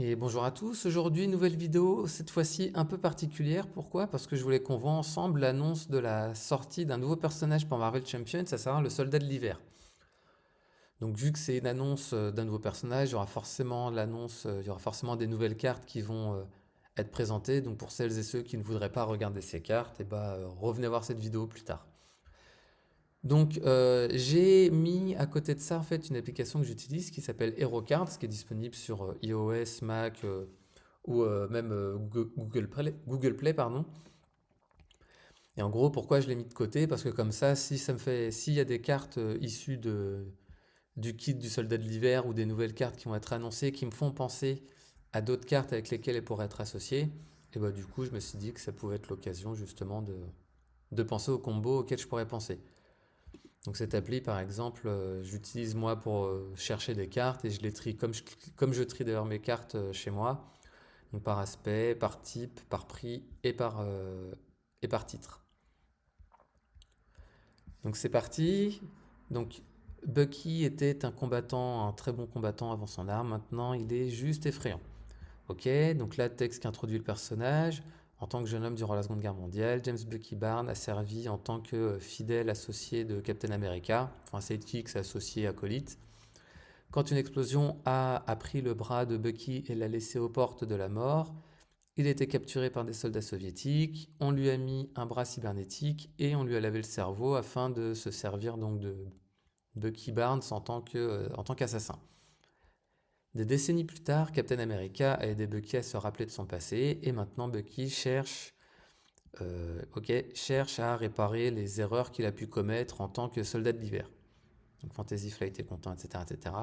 Et bonjour à tous, aujourd'hui nouvelle vidéo, cette fois-ci un peu particulière. Pourquoi? Parce que je voulais qu'on voit ensemble l'annonce de la sortie d'un nouveau personnage pour Marvel Champions, ça sera le Soldat de l'Hiver. Donc vu que c'est une annonce d'un nouveau personnage, il y aura forcément il y aura forcément des nouvelles cartes qui vont être présentées. Donc pour celles et ceux qui ne voudraient pas regarder ces cartes, revenez voir cette vidéo plus tard. Donc j'ai mis à côté de ça en fait une application que j'utilise qui s'appelle HeroCards, qui est disponible sur iOS, Mac ou même Google Play, pardon. Et en gros, pourquoi je l'ai mis de côté? Parce que comme ça, si ça me fait, s'il y a des cartes issues du kit du soldat de l'hiver ou des nouvelles cartes qui vont être annoncées, qui me font penser à d'autres cartes avec lesquelles elles pourraient être associées, et bah du coup, je me suis dit que ça pouvait être l'occasion justement de penser aux combos auxquels je pourrais penser. Donc cette appli, par exemple, j'utilise moi pour chercher des cartes et je les trie comme je trie d'ailleurs mes cartes chez moi. Donc par aspect, par type, par prix et par titre. Donc c'est parti. Donc Bucky était un combattant, un très bon combattant avant son arme. Maintenant, il est juste effrayant. Ok, donc là, texte qui introduit le personnage. En tant que jeune homme durant la Seconde Guerre mondiale, James Bucky Barnes a servi en tant que fidèle associé de Captain America, enfin sidekick, associé acolyte. Quand une explosion a pris le bras de Bucky et l'a laissé aux portes de la mort, il a été capturé par des soldats soviétiques, on lui a mis un bras cybernétique et on lui a lavé le cerveau afin de se servir donc de Bucky Barnes en tant qu'assassin. Des décennies plus tard, Captain America a aidé Bucky à se rappeler de son passé et maintenant Bucky cherche à réparer les erreurs qu'il a pu commettre en tant que soldat de l'hiver. Donc Fantasy Flight est content, etc., etc.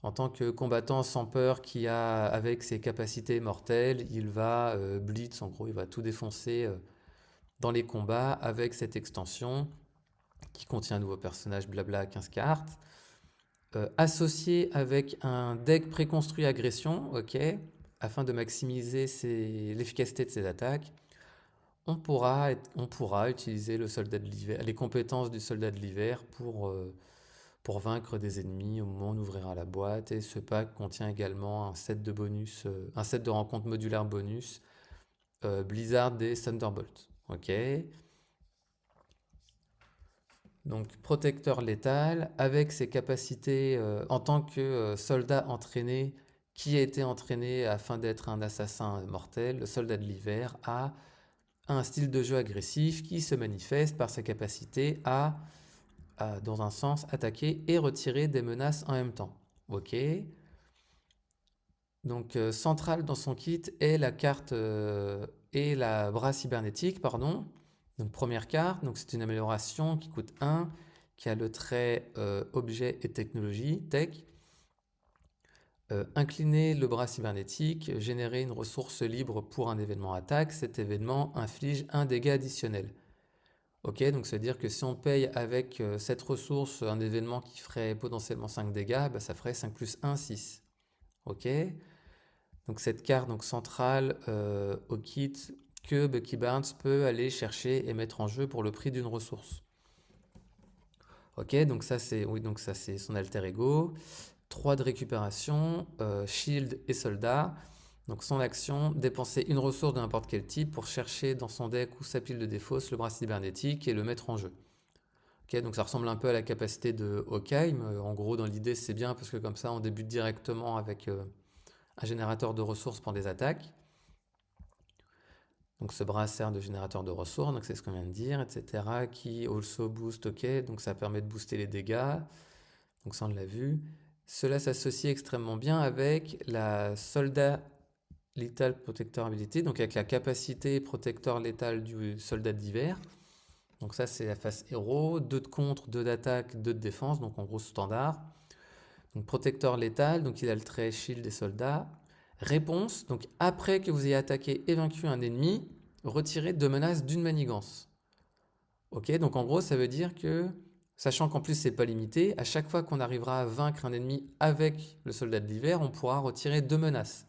En tant que combattant sans peur qui a, avec ses capacités mortelles, il va blitz, en gros, il va tout défoncer dans les combats avec cette extension qui contient un nouveau personnage blabla à 15 cartes, associé avec un deck préconstruit agression, ok, afin de maximiser l'efficacité de ses attaques. On pourra utiliser le soldat de l'hiver, les compétences du soldat de l'hiver pour vaincre des ennemis au moment où on ouvrira la boîte. Et ce pack contient également un set de bonus, un set de rencontres modulaires bonus, Blizzard et Thunderbolt. Ok. Donc protecteur létal avec ses capacités en tant que soldat entraîné qui a été entraîné afin d'être un assassin mortel, le soldat de l'hiver a un style de jeu agressif qui se manifeste par sa capacité dans un sens, attaquer et retirer des menaces en même temps. Ok. Donc centrale dans son kit est la carte et la bras cybernétique, pardon. Donc première carte, donc c'est une amélioration qui coûte 1, qui a le trait objet et technologie, tech. Incliner le bras cybernétique, générer une ressource libre pour un événement attaque. Cet événement inflige un dégât additionnel. Ok, donc ça veut dire que si on paye avec cette ressource un événement qui ferait potentiellement 5 dégâts, bah, ça ferait 5 plus 1, 6. Ok. Donc cette carte donc, centrale au kit que Bucky Barnes peut aller chercher et mettre en jeu pour le prix d'une ressource. Ok, donc ça c'est son alter ego. 3 de récupération, shield et soldat. Donc son action, dépenser une ressource de n'importe quel type pour chercher dans son deck ou sa pile de défausse le bras cybernétique et le mettre en jeu. Ok, donc ça ressemble un peu à la capacité de Hawkeye. En gros, dans l'idée, c'est bien parce que comme ça, on débute directement avec un générateur de ressources pour des attaques. Donc ce bras sert de générateur de ressources, donc c'est ce qu'on vient de dire, etc. Qui also boost, ok, donc ça permet de booster les dégâts. Donc ça on l'a vu. Cela s'associe extrêmement bien avec la soldat Lethal Protector Ability, donc avec la capacité protecteur létal du soldat d'hiver. Donc ça c'est la face héros, 2 de contre, 2 d'attaque, 2 de défense, donc en gros standard. Donc protecteur létal, donc il a le trait shield des soldats. Réponse, donc après que vous ayez attaqué et vaincu un ennemi, retirez 2 menaces d'une manigance. Ok, donc en gros ça veut dire que, sachant qu'en plus c'est pas limité, à chaque fois qu'on arrivera à vaincre un ennemi avec le soldat de l'hiver, on pourra retirer 2 menaces.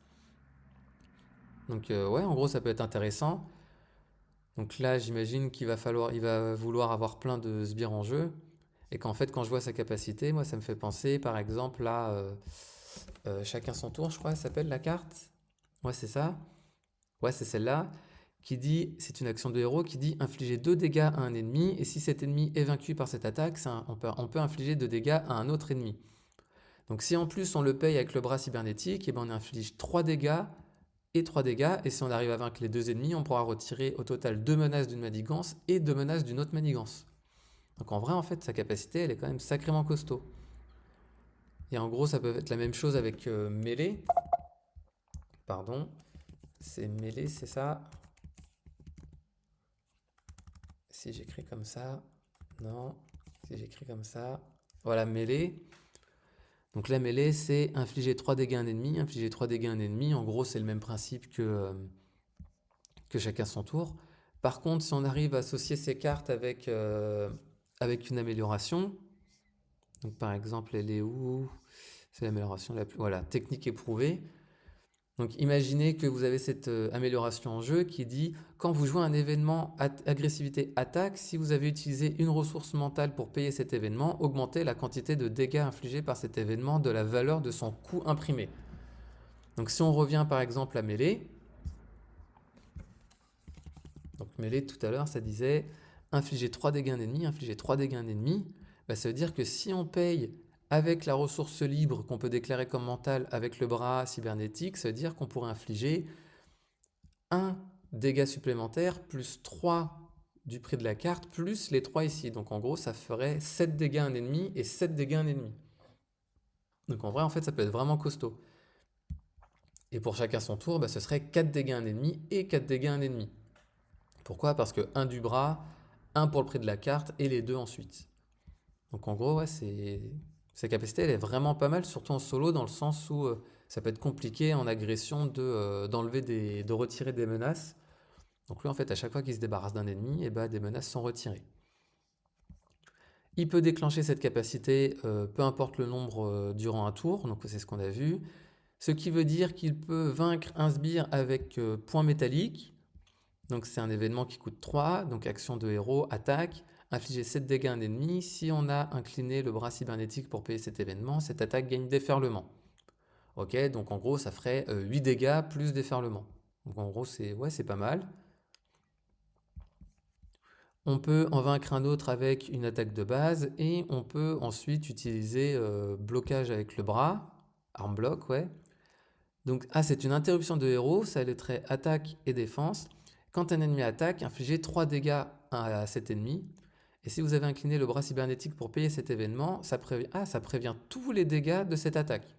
Donc ouais, en gros ça peut être intéressant. Donc là j'imagine il va vouloir avoir plein de sbires en jeu. Et qu'en fait quand je vois sa capacité, moi ça me fait penser par exemple à Chacun son tour, je crois, ça s'appelle la carte. Ouais, c'est ça. Ouais, c'est celle-là. Qui dit, c'est une action de héros qui dit infliger 2 dégâts à un ennemi, et si cet ennemi est vaincu par cette attaque, on peut infliger 2 dégâts à un autre ennemi. Donc si en plus on le paye avec le bras cybernétique, et ben on inflige 3 dégâts et 3 dégâts, et si on arrive à vaincre les 2 ennemis, on pourra retirer au total 2 menaces d'une manigance et 2 menaces d'une autre manigance. Donc en vrai, en fait, sa capacité, elle est quand même sacrément costaud. Et en gros, ça peut être la même chose avec mêlée. Pardon, c'est mêlée, c'est ça. Si j'écris comme ça, non, si j'écris comme ça, voilà, mêlée. Donc la mêlée, c'est infliger 3 dégâts à un ennemi, infliger 3 dégâts à un ennemi. En gros, c'est le même principe que chacun son tour. Par contre, si on arrive à associer ces cartes avec une amélioration, donc par exemple, elle est où? C'est l'amélioration la plus... Voilà, technique éprouvée. Donc imaginez que vous avez cette amélioration en jeu qui dit quand vous jouez un événement agressivité attaque, si vous avez utilisé une ressource mentale pour payer cet événement, augmentez la quantité de dégâts infligés par cet événement de la valeur de son coût imprimé. Donc si on revient par exemple à mêlée, donc mêlée tout à l'heure ça disait infliger 3 dégâts à un ennemi, infliger 3 dégâts à un ennemi, bah, ça veut dire que si on paye avec la ressource libre qu'on peut déclarer comme mentale avec le bras cybernétique, ça veut dire qu'on pourrait infliger 1 dégât supplémentaire plus 3 du prix de la carte plus les 3 ici. Donc en gros, ça ferait 7 dégâts à un ennemi et 7 dégâts à un ennemi. Donc en vrai, en fait, ça peut être vraiment costaud. Et pour chacun son tour, bah, ce serait 4 dégâts à un ennemi et 4 dégâts à un ennemi. Pourquoi? Parce que 1 du bras, 1 pour le prix de la carte et les 2 ensuite. Donc en gros, ouais, sa capacité, elle est vraiment pas mal, surtout en solo, dans le sens où ça peut être compliqué en agression de retirer des menaces. Donc lui, en fait, à chaque fois qu'il se débarrasse d'un ennemi, et bah, des menaces sont retirées. Il peut déclencher cette capacité, peu importe le nombre durant un tour, donc c'est ce qu'on a vu. Ce qui veut dire qu'il peut vaincre un sbire avec point métallique. Donc c'est un événement qui coûte 3, donc action de héros, attaque, infliger 7 dégâts à un ennemi. Si on a incliné le bras cybernétique pour payer cet événement, cette attaque gagne déferlement. Ok, donc en gros ça ferait 8 dégâts plus déferlement. Donc en gros c'est ouais, c'est pas mal. On peut en vaincre un autre avec une attaque de base et on peut ensuite utiliser blocage avec le bras, arm block, ouais. Donc, c'est une interruption de héros, ça a les traits attaque et défense. Quand un ennemi attaque, infligez 3 dégâts à cet ennemi. Et si vous avez incliné le bras cybernétique pour payer cet événement, ça prévient tous les dégâts de cette attaque.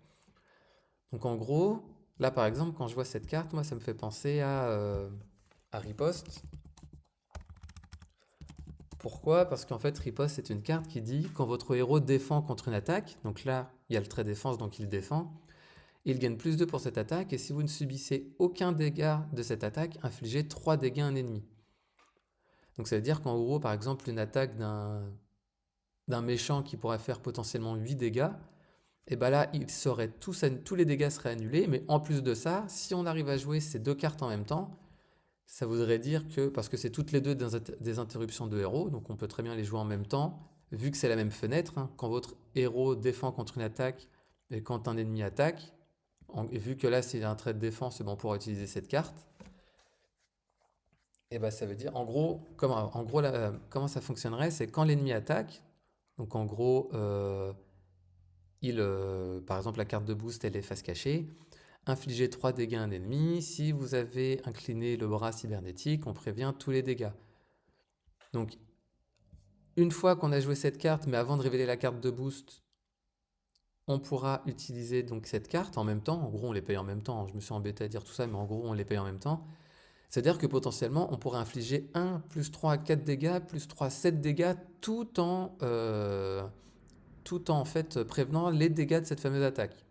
Donc en gros, là par exemple, quand je vois cette carte, moi ça me fait penser à Riposte. Pourquoi? Parce qu'en fait, riposte, c'est une carte qui dit quand votre héros défend contre une attaque, donc là, il y a le trait défense, donc il défend, il gagne plus 2 pour cette attaque, et si vous ne subissez aucun dégât de cette attaque, infligez 3 dégâts à un ennemi. Donc ça veut dire qu'en gros, par exemple, une attaque d'un méchant qui pourrait faire potentiellement 8 dégâts, et bien là, tous les dégâts seraient annulés, mais en plus de ça, si on arrive à jouer ces 2 cartes en même temps, ça voudrait dire que, parce que c'est toutes les deux des interruptions de héros, donc on peut très bien les jouer en même temps, vu que c'est la même fenêtre, hein, quand votre héros défend contre une attaque et quand un ennemi attaque, et vu que là c'est un trait de défense, on pourra utiliser cette carte, et ben ça veut dire, comment ça fonctionnerait, c'est quand l'ennemi attaque, donc en gros, par exemple la carte de boost elle est face cachée, infligez 3 dégâts à un ennemi. Si vous avez incliné le bras cybernétique, on prévient tous les dégâts. Donc, une fois qu'on a joué cette carte, mais avant de révéler la carte de boost, on pourra utiliser donc cette carte en même temps. En gros, on les paye en même temps. Je me suis embêté à dire tout ça, mais en gros, on les paye en même temps. C'est-à-dire que potentiellement, on pourrait infliger 1, plus 3, 4 dégâts, plus 3, 7 dégâts, tout en fait prévenant les dégâts de cette fameuse attaque.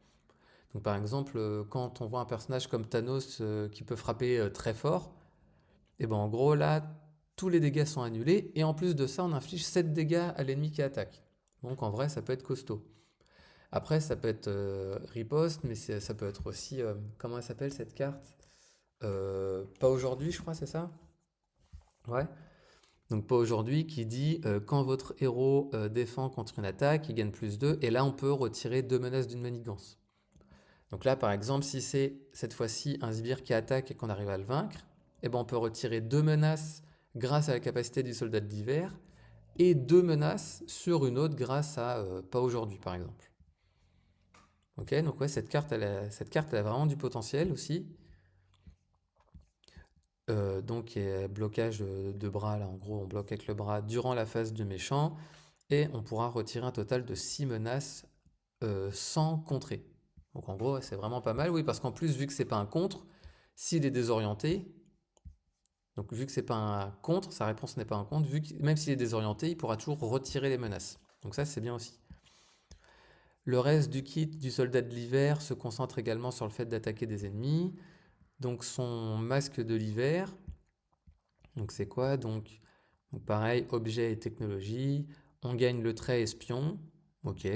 Donc par exemple, quand on voit un personnage comme Thanos qui peut frapper très fort, et ben en gros là, tous les dégâts sont annulés, et en plus de ça, on inflige 7 dégâts à l'ennemi qui attaque. Donc en vrai, ça peut être costaud. Après, ça peut être riposte, mais ça peut être aussi... comment elle s'appelle cette carte? Pas aujourd'hui, je crois, c'est ça? Ouais. Donc pas aujourd'hui, qui dit quand votre héros défend contre une attaque, il gagne plus 2, et là on peut retirer 2 menaces d'une manigance. Donc là, par exemple, si c'est cette fois-ci un sbire qui attaque et qu'on arrive à le vaincre, eh ben on peut retirer 2 menaces grâce à la capacité du soldat de l'hiver et 2 menaces sur une autre grâce à pas aujourd'hui, par exemple. Ok, donc ouais, cette carte, elle a vraiment du potentiel aussi. Donc, il y a blocage de bras, là, en gros, on bloque avec le bras durant la phase du méchant, et on pourra retirer un total de 6 menaces sans contrer. Donc en gros, ouais, c'est vraiment pas mal, oui, parce qu'en plus, vu que c'est pas un contre, s'il est désorienté, donc vu que c'est pas un contre, sa réponse n'est pas un contre, même s'il est désorienté, il pourra toujours retirer les menaces. Donc ça, c'est bien aussi. Le reste du kit du soldat de l'hiver se concentre également sur le fait d'attaquer des ennemis. Donc son masque de l'hiver, donc c'est quoi? Donc pareil, objet et technologie. On gagne le trait espion. Ok.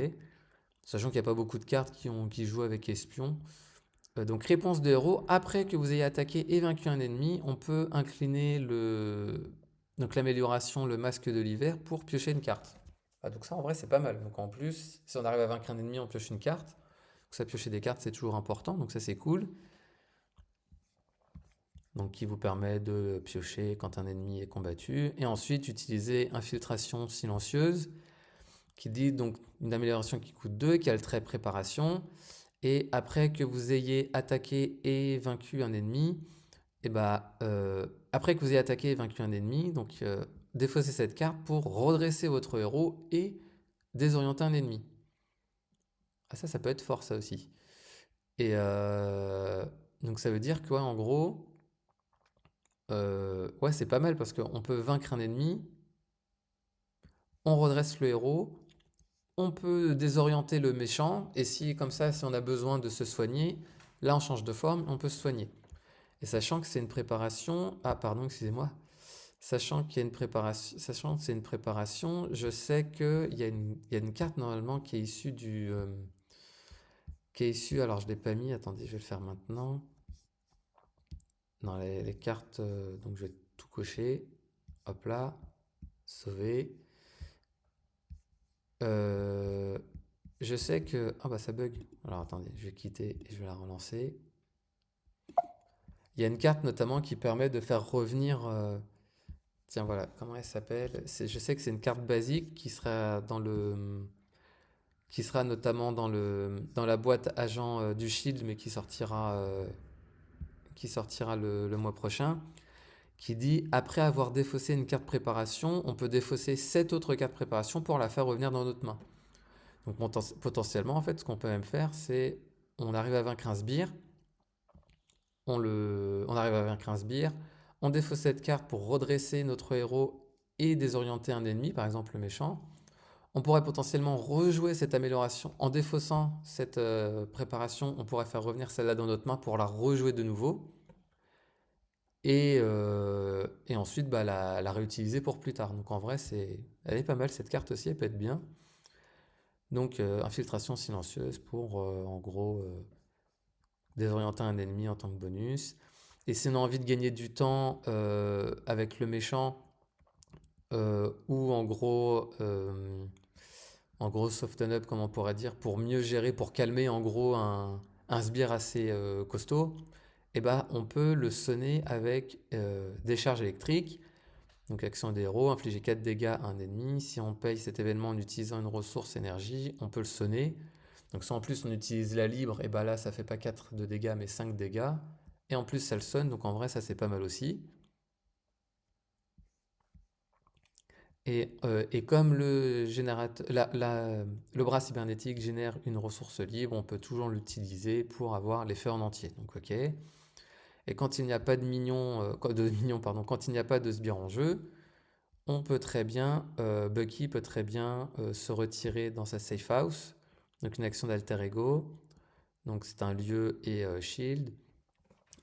Sachant qu'il n'y a pas beaucoup de cartes qui jouent avec espion. Donc réponse de héros. Après que vous ayez attaqué et vaincu un ennemi, on peut incliner donc l'amélioration, le masque de l'hiver pour piocher une carte. Ah, donc ça en vrai c'est pas mal. Donc en plus, si on arrive à vaincre un ennemi, on pioche une carte. Donc ça piocher des cartes c'est toujours important. Donc ça c'est cool. Donc qui vous permet de piocher quand un ennemi est combattu. Et ensuite utiliser infiltration silencieuse qui dit donc une amélioration qui coûte 2, qui a le trait préparation. Et après que vous ayez attaqué et vaincu un ennemi, et bah, après que vous ayez attaqué et vaincu un ennemi, donc défaussez cette carte pour redresser votre héros et désorienter un ennemi. Ah ça peut être fort ça aussi. Et donc ça veut dire que ouais, en gros, ouais c'est pas mal parce qu'on peut vaincre un ennemi, on redresse le héros, on peut désorienter le méchant, et si comme ça, si on a besoin de se soigner, là on change de forme, on peut se soigner. Et sachant que c'est une préparation, ah pardon, excusez-moi, sachant qu'il y a une préparation, sachant que c'est une préparation, je sais qu'il y a une carte normalement qui est issue alors je l'ai pas mis, attendez, je vais le faire maintenant. Dans les cartes, donc je vais tout cocher, hop là, sauver. Euh, je sais que, ah bah ça bug. Alors attendez, je vais quitter et je vais la relancer. Il y a une carte notamment qui permet de faire revenir. Tiens, voilà, comment elle s'appelle? Je sais que c'est une carte basique qui sera notamment dans la boîte agent du Shield, mais qui sortira le mois prochain. Qui dit après avoir défaussé une carte préparation, on peut défausser 7 autres cartes préparation pour la faire revenir dans notre main. Donc potentiellement, en fait, ce qu'on peut même faire, c'est on arrive à vaincre un sbire, on arrive à vaincre un sbire, on défausse cette carte pour redresser notre héros et désorienter un ennemi, par exemple le méchant. On pourrait potentiellement rejouer cette amélioration en défaussant cette préparation. On pourrait faire revenir celle-là dans notre main pour la rejouer de nouveau. Et ensuite bah, la réutiliser pour plus tard. Donc en vrai, elle est pas mal cette carte aussi, elle peut être bien. Donc infiltration silencieuse pour en gros désorienter un ennemi en tant que bonus. Et si on a envie de gagner du temps avec le méchant, ou en gros soften up, comme on pourrait dire, pour mieux gérer, pour calmer en gros un sbire assez costaud, et bah, on peut le sonner avec des charges électriques. Donc action des héros, infliger 4 dégâts à un ennemi. Si on paye cet événement en utilisant une ressource énergie, on peut le sonner. Donc si en plus on utilise la libre, et bah là ça fait pas 4 de dégâts mais 5 dégâts. Et en plus ça le sonne, donc en vrai ça c'est pas mal aussi. Et comme le bras cybernétique génère une ressource libre, on peut toujours l'utiliser pour avoir l'effet en entier. Donc ok. Et quand il n'y a pas de minions, pardon, quand il n'y a pas de sbire en jeu, Bucky peut très bien se retirer dans sa safe house, donc une action d'alter ego, donc c'est un lieu et shield,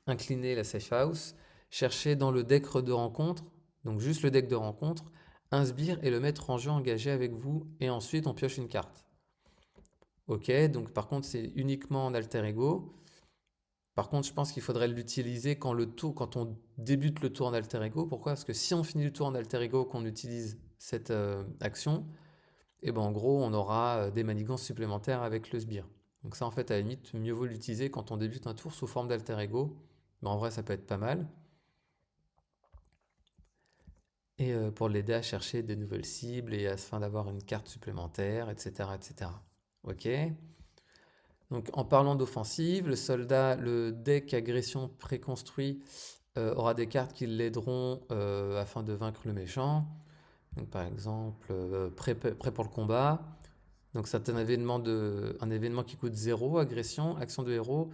incliner la safe house, chercher dans le deck de rencontre, donc juste le deck de rencontre, un sbire et le mettre en jeu engagé avec vous, et ensuite on pioche une carte. Ok, donc par contre c'est uniquement en alter ego. Par contre, je pense qu'il faudrait l'utiliser quand on débute le tour en alter ego. Pourquoi? Parce que si on finit le tour en alter ego, qu'on utilise cette action, et ben en gros, on aura des manigances supplémentaires avec le sbire. Donc ça, en fait, à la limite, mieux vaut l'utiliser quand on débute un tour sous forme d'alter ego. Mais en vrai, ça peut être pas mal. Et pour l'aider à chercher des nouvelles cibles et afin d'avoir une carte supplémentaire, etc., etc. Ok. Donc en parlant d'offensive, le deck agression préconstruit aura des cartes qui l'aideront afin de vaincre le méchant. Donc par exemple, prêt pour le combat. Donc c'est un événement qui coûte 0, agression, action de héros.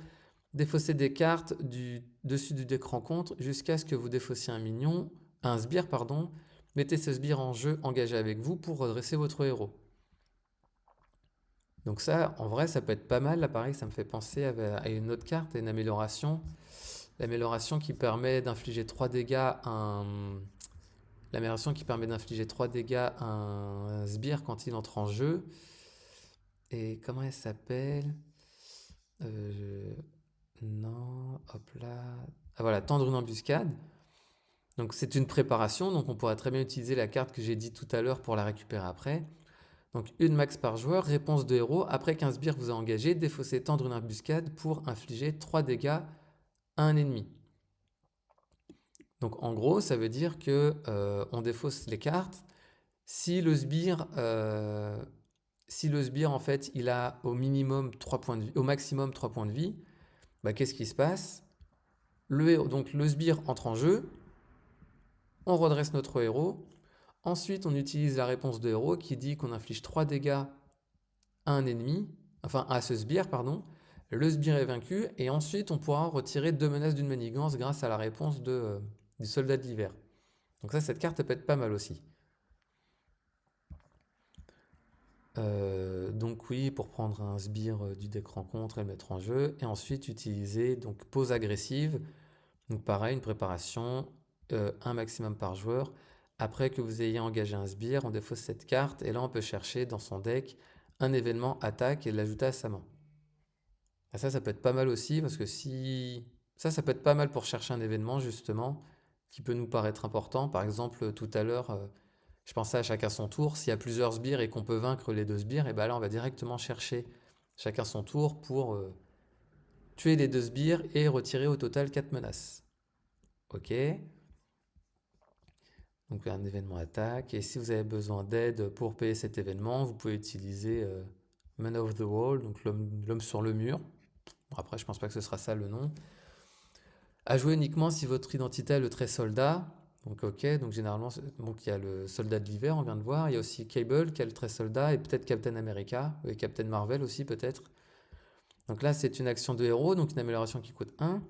Défausser des cartes du dessus du deck rencontre jusqu'à ce que vous défaussiez un sbire, pardon. Mettez ce sbire en jeu engagé avec vous pour redresser votre héros. Donc ça, en vrai, ça peut être pas mal. Là, pareil, ça me fait penser à une autre carte, à une amélioration. L'amélioration qui permet d'infliger 3 dégâts à un... L'amélioration qui permet d'infliger 3 dégâts à un sbire quand il entre en jeu. Et comment elle s'appelle? Euh, Non, hop là. Ah voilà, tendre une embuscade. Donc c'est une préparation, donc on pourrait très bien utiliser la carte que j'ai dit tout à l'heure pour la récupérer après. Donc une max par joueur, réponse de héros. Après qu'un sbire vous a engagé, défaussez tendre une embuscade pour infliger 3 dégâts à un ennemi. Donc en gros, ça veut dire que on défausse les cartes. Si le sbire, en fait, il a au minimum 3 points de vie, au maximum 3 points de vie, bah, qu'est-ce qui se passe? Donc le sbire entre en jeu, on redresse notre héros. Ensuite, on utilise la réponse de héros qui dit qu'on inflige 3 dégâts à un ennemi, enfin à ce sbire, pardon. Le sbire est vaincu et ensuite on pourra retirer 2 menaces d'une manigance grâce à la réponse du soldat de l'hiver. Donc ça, cette carte peut être pas mal aussi. Donc oui, pour prendre un sbire du deck rencontre et le mettre en jeu, et ensuite utiliser donc pause agressive. Donc pareil, une préparation, un maximum par joueur. Après que vous ayez engagé un sbire, on défausse cette carte et là on peut chercher dans son deck un événement attaque et l'ajouter à sa main. Et ça peut être pas mal aussi parce que si... Ça peut être pas mal pour chercher un événement justement qui peut nous paraître important. Par exemple, tout à l'heure, je pensais à chacun son tour. S'il y a plusieurs sbires et qu'on peut vaincre les deux sbires, et ben là on va directement chercher chacun son tour pour tuer les deux sbires et retirer au total 4 menaces. Ok. Donc un événement attaque. Et si vous avez besoin d'aide pour payer cet événement, vous pouvez utiliser Man of the Wall, donc l'homme sur le mur. Bon, après, je pense pas que ce sera ça le nom. À jouer uniquement si votre identité a le trait soldat. Donc ok, donc généralement, donc il y a le soldat de l'hiver, on vient de voir. Il y a aussi Cable qui a le trait soldat et peut-être Captain America et Captain Marvel aussi peut-être. Donc là, c'est une action de héros, donc une amélioration qui coûte 1.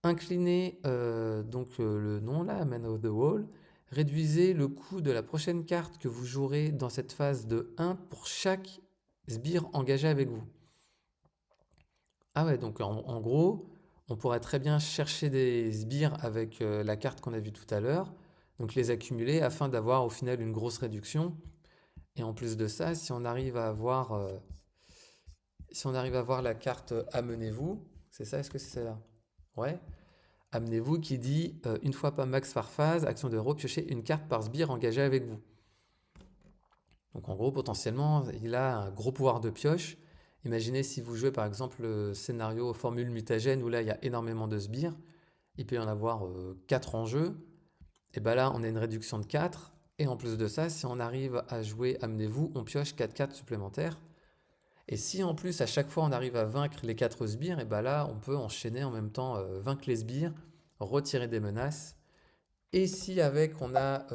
Inclinez le nom là, Man of the Wall. Réduisez le coût de la prochaine carte que vous jouerez dans cette phase de 1 pour chaque sbire engagé avec vous. Ah ouais, donc en gros, on pourrait très bien chercher des sbires avec la carte qu'on a vue tout à l'heure, donc les accumuler afin d'avoir au final une grosse réduction. Et en plus de ça, si on arrive à voir la carte Amenez-vous, c'est ça, est-ce que c'est celle-là? Ouais. Amenez-vous qui dit une fois pas max par phase, action de héros, piochez une carte par sbire engagé avec vous. Donc en gros, potentiellement, il a un gros pouvoir de pioche. Imaginez si vous jouez par exemple le scénario Formule Mutagène où là il y a énormément de sbires, il peut y en avoir 4 en jeu, et bien là on a une réduction de 4. Et en plus de ça, si on arrive à jouer Amenez-vous, on pioche 4 cartes supplémentaires. Et si en plus à chaque fois on arrive à vaincre les 4 sbires, et bien là on peut enchaîner en même temps vaincre les sbires, retirer des menaces. Et si avec on a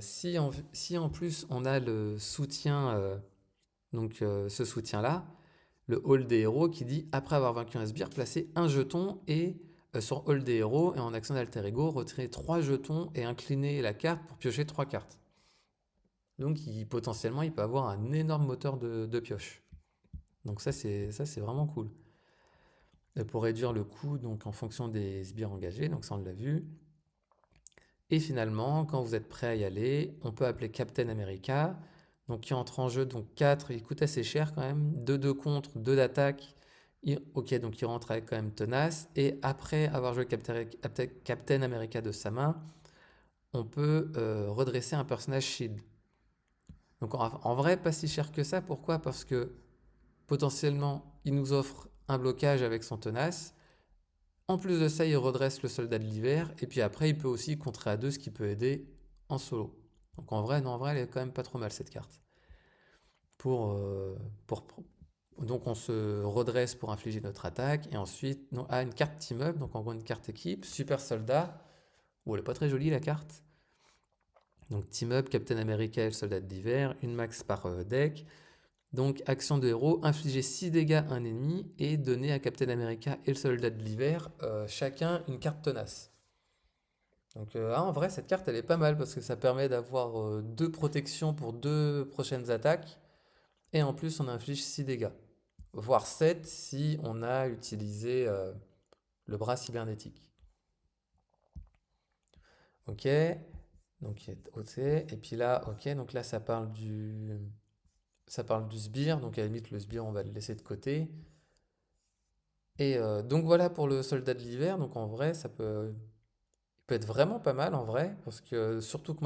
si en plus on a le soutien, ce soutien-là, le hall des héros qui dit après avoir vaincu un sbire, placez un jeton et sur hall des héros et en action d'alter ego, retirez 3 jetons et inclinez la carte pour piocher 3 cartes. Donc potentiellement il peut avoir un énorme moteur de pioche. Donc ça c'est vraiment cool. Et pour réduire le coût donc en fonction des sbires engagés, donc ça on l'a vu. Et finalement, quand vous êtes prêt à y aller, on peut appeler Captain America, donc qui entre en jeu, donc 4, il coûte assez cher quand même, 2 contre, 2 d'attaque, ok, donc il rentre avec quand même tenace, et après avoir joué Captain America de sa main, on peut redresser un personnage shield. Donc en vrai, pas si cher que ça. Pourquoi? Parce que potentiellement, il nous offre un blocage avec son tenace. En plus de ça, il redresse le soldat de l'hiver. Et puis après, il peut aussi contrer à deux, ce qui peut aider en solo. Donc en vrai, non, en vrai, elle est quand même pas trop mal cette carte. Pour, euh, pour, donc on se redresse pour infliger notre attaque. Et ensuite, on a une carte team-up, donc en gros une carte équipe. Super soldat. Oh, elle est pas très jolie la carte. Donc team-up, Captain America et le soldat de l'hiver. Une max par deck. Donc, action de héros, infliger 6 dégâts à un ennemi et donner à Captain America et le soldat de l'hiver chacun une carte tenace. Donc, en vrai, cette carte elle est pas mal parce que ça permet d'avoir deux protections pour deux prochaines attaques et en plus on inflige 6 dégâts, voire 7 si on a utilisé le bras cybernétique. Ok, donc OT, et puis là, ok, donc là ça parle du sbire, donc à la limite le sbire on va le laisser de côté. Et donc voilà pour le soldat de l'hiver. Donc en vrai, il peut être vraiment pas mal en vrai, parce que surtout que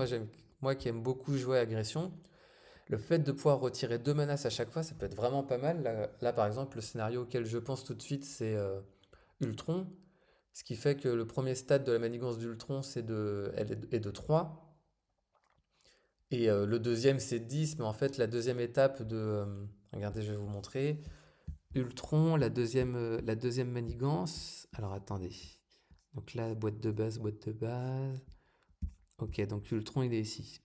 moi qui aime beaucoup jouer à agression, le fait de pouvoir retirer deux menaces à chaque fois, ça peut être vraiment pas mal. Là, par exemple, le scénario auquel je pense tout de suite, c'est Ultron, ce qui fait que le premier stade de la manigance d'Ultron, est de 3 et le deuxième c'est 10, mais en fait la deuxième étape regardez, je vais vous montrer. Ultron, la deuxième manigance. Alors attendez. Donc là, boîte de base, boîte de base. Ok, donc Ultron, il est ici.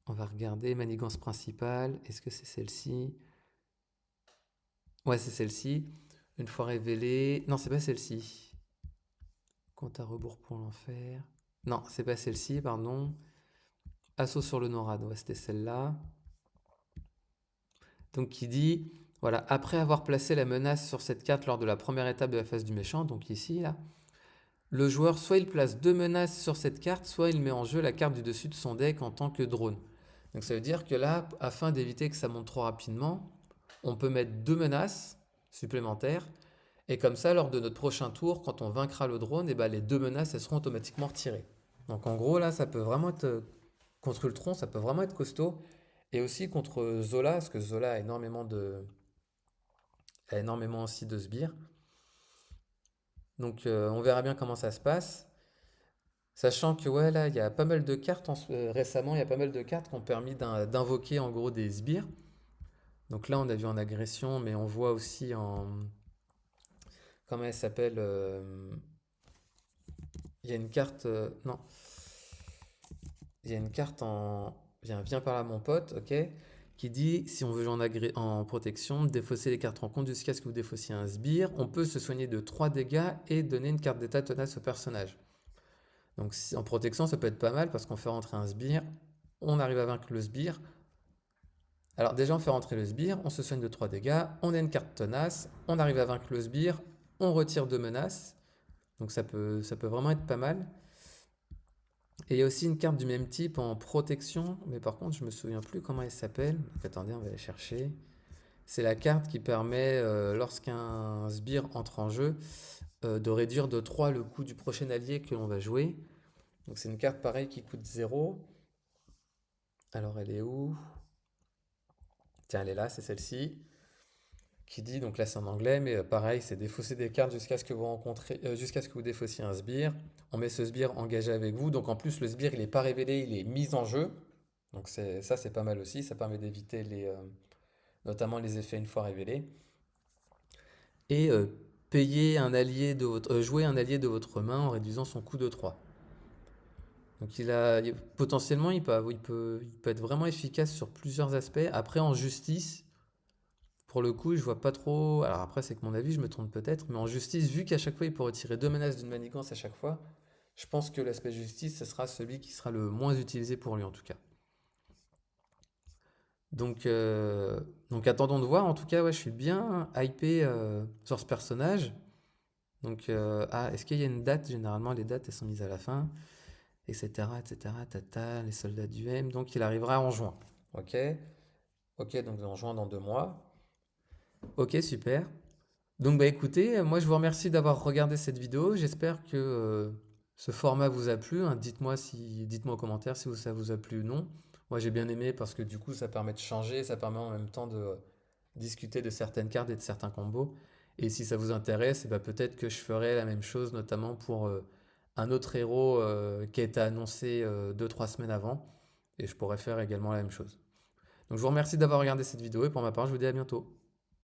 On va regarder manigance principale. Est-ce que c'est celle-ci? Ouais, c'est celle-ci. Une fois révélée. Non, c'est pas celle-ci. Compte à rebours pour l'enfer. Non, c'est pas celle-ci, pardon. Assaut sur le NORAD. Ouais, c'était celle-là. Donc qui dit, voilà, après avoir placé la menace sur cette carte lors de la première étape de la phase du méchant, donc ici, là, le joueur, soit il place deux menaces sur cette carte, soit il met en jeu la carte du dessus de son deck en tant que drone. Donc ça veut dire que là, afin d'éviter que ça monte trop rapidement, on peut mettre deux menaces supplémentaires. Et comme ça, lors de notre prochain tour, quand on vaincra le drone, et ben les deux menaces, elles seront automatiquement retirées. Donc en gros, là, ça peut vraiment être, contre Ultron, ça peut vraiment être costaud. Et aussi contre Zola, parce que Zola a énormément aussi de sbires. Donc on verra bien comment ça se passe. Sachant que ouais, là, il y a pas mal de cartes récemment, il y a pas mal de cartes qui ont permis d'invoquer en gros des sbires. Donc là, on a vu en agression, mais on voit aussi en. Comment elle s'appelle il y a une carte. Non. Il y a une carte en. Viens par là, mon pote, ok? Qui dit si on veut jouer en protection, défausser les cartes rencontres jusqu'à ce que vous défaussiez un sbire. On peut se soigner de 3 dégâts et donner une carte d'état tenace au personnage. Donc en protection, ça peut être pas mal parce qu'on fait rentrer un sbire, on arrive à vaincre le sbire. Alors déjà, on fait rentrer le sbire, on se soigne de 3 dégâts, on a une carte tenace, on arrive à vaincre le sbire, on retire 2 menaces. Donc ça peut vraiment être pas mal. Et il y a aussi une carte du même type en protection, mais par contre, je me souviens plus comment elle s'appelle. Donc attendez, on va la chercher. C'est la carte qui permet, lorsqu'un sbire entre en jeu, de réduire de 3 le coût du prochain allié que l'on va jouer. Donc c'est une carte pareille qui coûte 0. Alors elle est où? Tiens, elle est là, c'est celle-ci. Qui dit, donc là c'est en anglais, mais pareil, c'est défausser des cartes jusqu'à ce que vous jusqu'à ce que vous défaussiez un sbire. On met ce sbire engagé avec vous. Donc en plus, le sbire, il n'est pas révélé, il est mis en jeu. Donc ça, c'est pas mal aussi. Ça permet d'éviter notamment les effets une fois révélés. Et payer un allié jouer un allié de votre main en réduisant son coût de 3. Donc potentiellement, il peut être vraiment efficace sur plusieurs aspects. Après, en justice, pour le coup, je vois pas trop. Alors après, c'est que mon avis, je me trompe peut-être. Mais en justice, vu qu'à chaque fois, il peut retirer deux menaces d'une manigance à chaque fois, je pense que l'aspect justice, ce sera celui qui sera le moins utilisé pour lui en tout cas. Donc, euh, donc attendons de voir. En tout cas, ouais, je suis bien hypé sur ce personnage. Donc, est-ce qu'il y a une date? Généralement, les dates, elles sont mises à la fin, etc., etc., tata, les soldats du M. Donc, il arrivera en juin. Ok? Ok, donc en juin dans 2 mois. Ok, super. Donc bah écoutez, moi je vous remercie d'avoir regardé cette vidéo. J'espère que ce format vous a plu, hein. Dites-moi en commentaire si ça vous a plu ou non. Moi, j'ai bien aimé parce que du coup, ça permet de changer, ça permet en même temps de discuter de certaines cartes et de certains combos. Et si ça vous intéresse, eh ben, peut-être que je ferai la même chose, notamment pour un autre héros qui a été annoncé 2-3 semaines avant. Et je pourrais faire également la même chose. Donc, je vous remercie d'avoir regardé cette vidéo et pour ma part, je vous dis à bientôt.